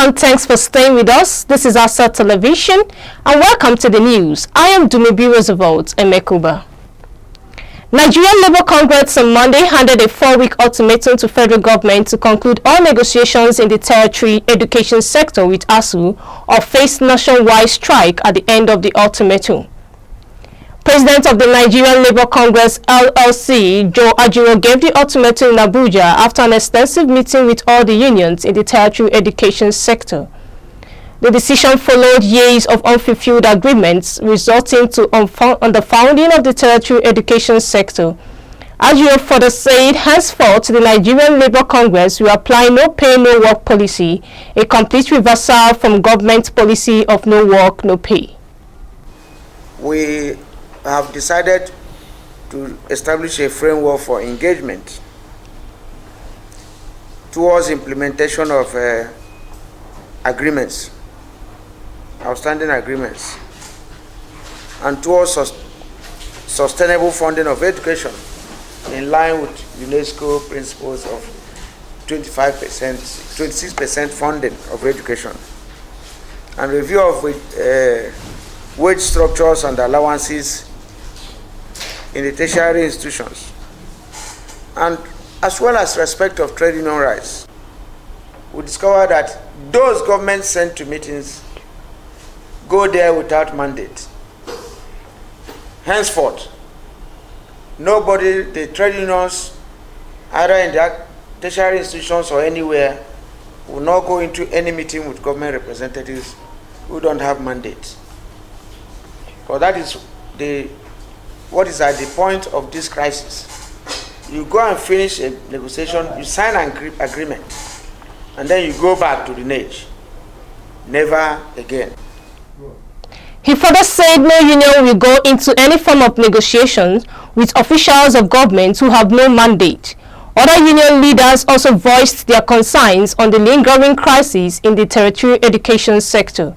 everyone, thanks for staying with us. This is Asa Television and welcome to the news. I am Dumebi Roosevelt Emekuba. Nigerian Labour Congress on Monday handed a 4-week ultimatum to federal government to conclude all negotiations in the tertiary education sector with ASUU or face nationwide strike at the end of the ultimatum. President of the Nigerian Labour Congress Nlc, Joe Ajiro, gave the ultimatum in Abuja after an extensive meeting with all the unions in the tertiary education sector. The decision followed years of unfulfilled agreements resulting on the founding of the tertiary education sector. Ajiro further said, henceforth, the Nigerian Labour Congress will apply no pay, no work policy, a complete reversal from government policy of no work, no pay. We have decided to establish a framework for engagement towards implementation of agreements, outstanding agreements, and towards sustainable funding of education in line with UNESCO principles of 25%, 26% funding of education, and review of wage structures and allowances in the tertiary institutions, and as well as respect of trade union rights. We discovered that those governments sent to meetings go there without mandate. Henceforth, nobody, the trade unions, either in the tertiary institutions or anywhere, will not go into any meeting with government representatives who don't have mandate. Because that is what is at the point of this crisis. You go and finish a negotiation, you sign an agreement, and then you go back to the NAGE. Never again. He further said no union will go into any form of negotiations with officials of government who have no mandate. Other union leaders also voiced their concerns on the lingering crisis in the tertiary education sector.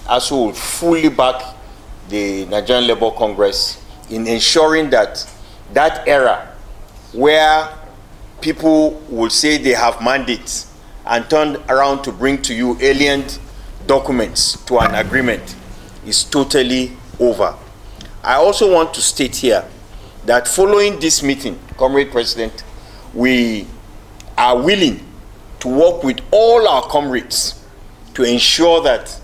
ASUU will fully back the Nigerian Labour Congress in ensuring that that era where people will say they have mandates and turn around to bring to you alien documents to an agreement is totally over. I also want to state here that following this meeting, Comrade President, we are willing to work with all our comrades to ensure that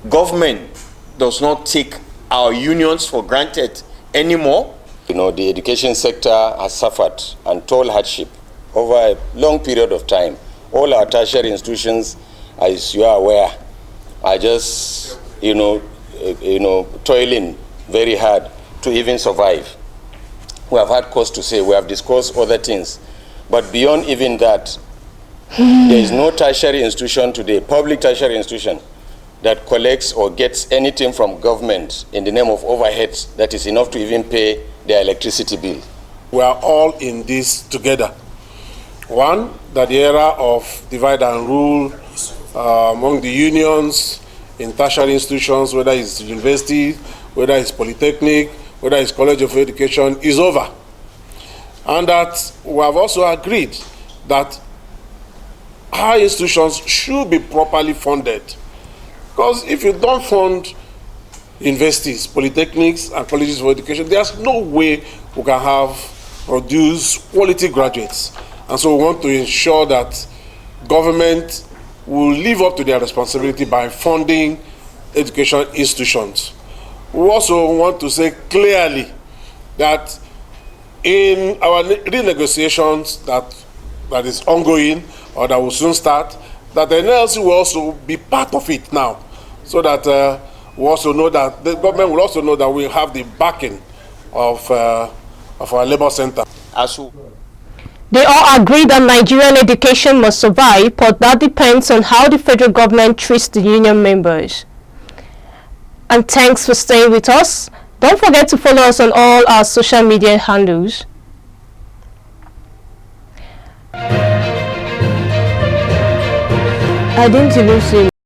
government does not take our unions for granted anymore. You know, the education sector has suffered untold hardship over a long period of time. All our tertiary institutions, as you are aware, are just, toiling very hard to even survive. We have had cause to say, we have discussed other things. But beyond even that, there is no tertiary institution today, public tertiary institution, that collects or gets anything from government in the name of overheads that is enough to even pay their electricity bill. We are all in this together. One, that the era of divide and rule among the unions in tertiary institutions, whether it's university, whether it's polytechnic, whether it's college of education, is over. And that we have also agreed that higher institutions should be properly funded. Because if you don't fund universities, polytechnics, and colleges of education, there's no way we can produce quality graduates. And so we want to ensure that government will live up to their responsibility by funding education institutions. We also want to say clearly that in our renegotiations that is ongoing or that will soon start, that the Nlc will also be part of it now, so that we also know that the government will also know that we have the backing of our labor center. They all agree that Nigerian education must survive, but that depends on how the federal government treats the union members. And thanks for staying with us. Don't forget to follow us on all our social media handles. I didn't even see